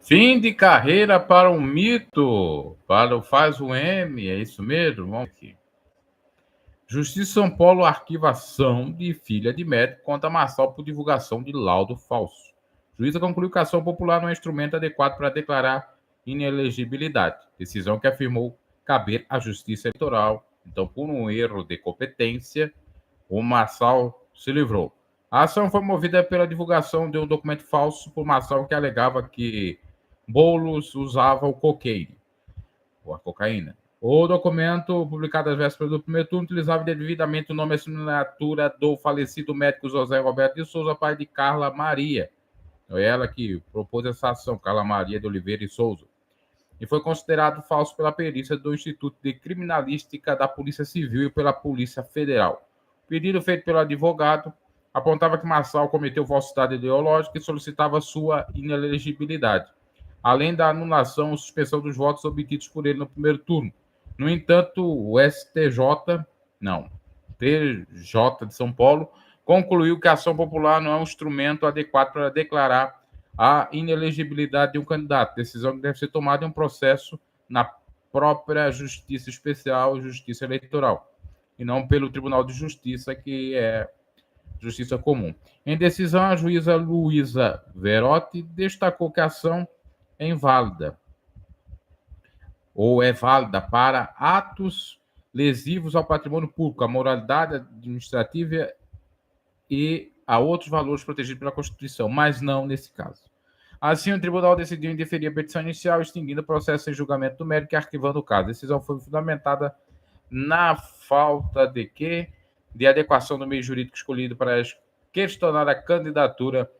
Fim de carreira para um mito, para o Faz o M, é isso mesmo? Vamos aqui. Justiça de São Paulo arquiva ação de filha de médico contra Marçal por divulgação de laudo falso. Juíza concluiu que a ação popular não é instrumento adequado para declarar inelegibilidade, decisão que afirmou caber à Justiça Eleitoral. Então, por um erro de competência, o Marçal se livrou. A ação foi movida pela divulgação de um documento falso por Marçal que alegava que Boulos usava o cocaine, ou a cocaína. O documento, publicado às vésperas do primeiro turno, utilizava devidamente o nome e assinatura do falecido médico José Roberto de Souza, pai de Carla Maria. É ela que propôs essa ação, Carla Maria de Oliveira e Souza. E foi considerado falso pela perícia do Instituto de Criminalística da Polícia Civil e pela Polícia Federal. O pedido feito pelo advogado apontava que Marçal cometeu falsidade ideológica e solicitava sua inelegibilidade, além da anulação ou suspensão dos votos obtidos por ele no primeiro turno. No entanto, o TJ de São Paulo, concluiu que a ação popular não é um instrumento adequado para declarar a inelegibilidade de um candidato, decisão que deve ser tomada em um processo na própria Justiça Especial, Justiça Eleitoral, e não pelo Tribunal de Justiça, que é Justiça Comum. Em decisão, a juíza Luísa Verotti destacou que a ação é inválida ou é válida para atos lesivos ao patrimônio público, à moralidade administrativa e a outros valores protegidos pela Constituição, mas não nesse caso. Assim, o tribunal decidiu indeferir a petição inicial, extinguindo o processo em julgamento do mérito e arquivando o caso. A decisão foi fundamentada na falta de quê? De adequação do meio jurídico escolhido para questionar a candidatura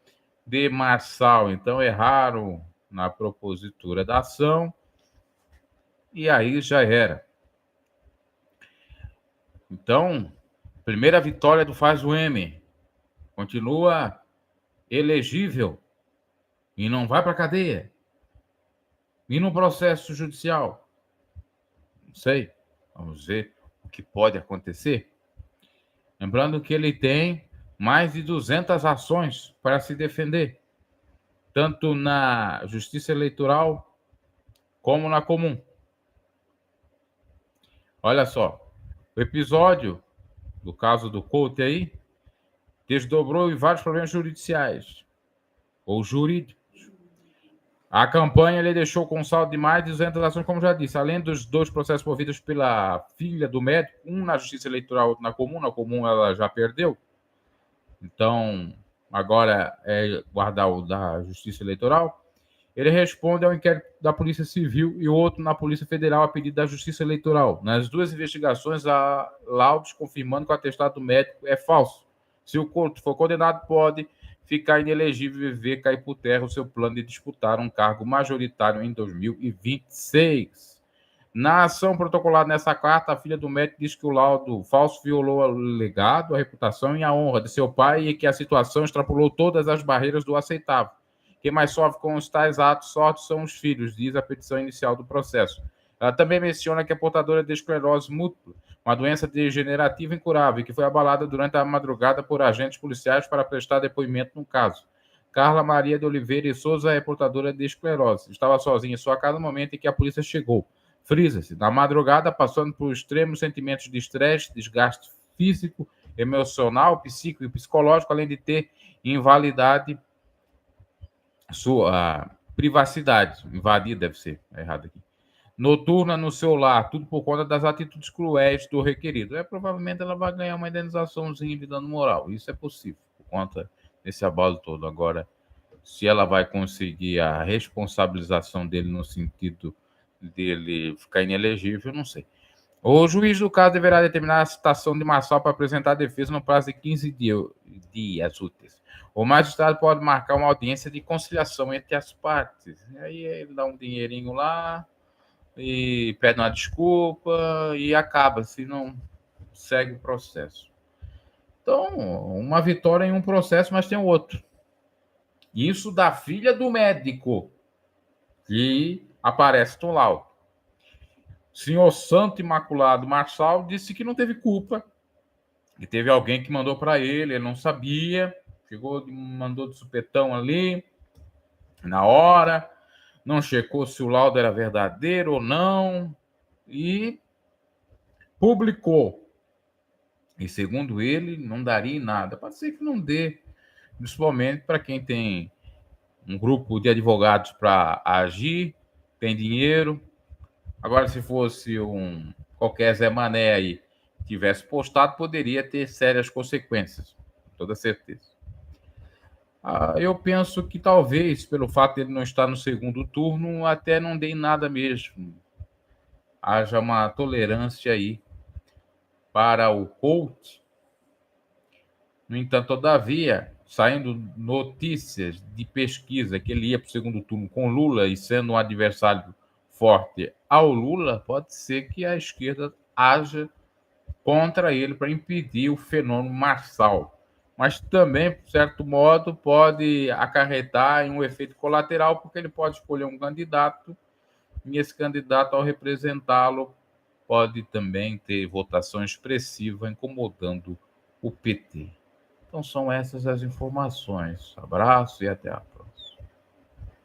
de Marçal. Então, erraram na propositura da ação e aí já era. Então, primeira vitória do Faz o M. Continua elegível e não vai para a cadeia. E no processo judicial? Não sei. Vamos ver o que pode acontecer. Lembrando que ele tem mais de 200 ações para se defender, tanto na Justiça Eleitoral como na comum. Olha só, o episódio do caso do Couto aí desdobrou em vários problemas judiciais ou jurídicos. A campanha ele deixou com saldo de mais de 200 ações, como já disse, além dos dois processos movidos pela filha do médico, um na Justiça Eleitoral, outro na comum ela já perdeu. Então, agora é guardar o da Justiça Eleitoral. Ele responde ao inquérito da Polícia Civil e outro na Polícia Federal a pedido da Justiça Eleitoral. Nas duas investigações, há laudos confirmando que o atestado médico é falso. Se o Couto for condenado, pode ficar inelegível e ver cair por terra o seu plano de disputar um cargo majoritário em 2026. Na ação protocolada nessa carta, a filha do médico diz que o laudo falso violou o legado, a reputação e a honra de seu pai e que a situação extrapolou todas as barreiras do aceitável. Quem mais sofre com os tais atos sorte são os filhos, diz a petição inicial do processo. Ela também menciona que é portadora de esclerose múltipla, uma doença degenerativa incurável, e que foi abalada durante a madrugada por agentes policiais para prestar depoimento no caso. Carla Maria de Oliveira e Souza é portadora de esclerose. Estava sozinha em sua casa no momento em que a polícia chegou. Frisa-se, na madrugada, passando por extremos sentimentos de estresse, desgaste físico, emocional, psíquico e psicológico, além de ter invalidade sua privacidade, invadida deve ser, errado aqui, noturna no seu lar, tudo por conta das atitudes cruéis do requerido. Provavelmente ela vai ganhar uma indenizaçãozinha de dano moral, isso é possível, por conta desse abalo todo. Agora, se ela vai conseguir a responsabilização dele no sentido dele ficar inelegível, não sei. O juiz do caso deverá determinar a citação de Marçal para apresentar a defesa no prazo de 15 dias úteis. O magistrado pode marcar uma audiência de conciliação entre as partes. E aí ele dá um dinheirinho lá e pede uma desculpa e acaba, se não segue o processo. Então, uma vitória em um processo, mas tem outro. Isso da filha do médico, que aparece no laudo. Senhor Santo Imaculado Marçal disse que não teve culpa, que teve alguém que mandou para ele não sabia, chegou, mandou de supetão ali, na hora, não checou se o laudo era verdadeiro ou não e publicou. E segundo ele, não daria em nada. Pode ser que não dê, principalmente para quem tem um grupo de advogados para agir, tem dinheiro. Agora, se fosse qualquer Zé Mané aí tivesse postado, poderia ter sérias consequências, com toda certeza. Eu penso que talvez, pelo fato de ele não estar no segundo turno, até não dê em nada mesmo. Haja uma tolerância aí para o Couto. No entanto, todavia, saindo notícias de pesquisa que ele ia para o segundo turno com Lula e sendo um adversário forte ao Lula, pode ser que a esquerda haja contra ele para impedir o fenômeno Marçal. Mas também, de certo modo, pode acarretar em um efeito colateral, porque ele pode escolher um candidato e esse candidato, ao representá-lo, pode também ter votação expressiva, incomodando o PT. Então são essas as informações. Abraço e até a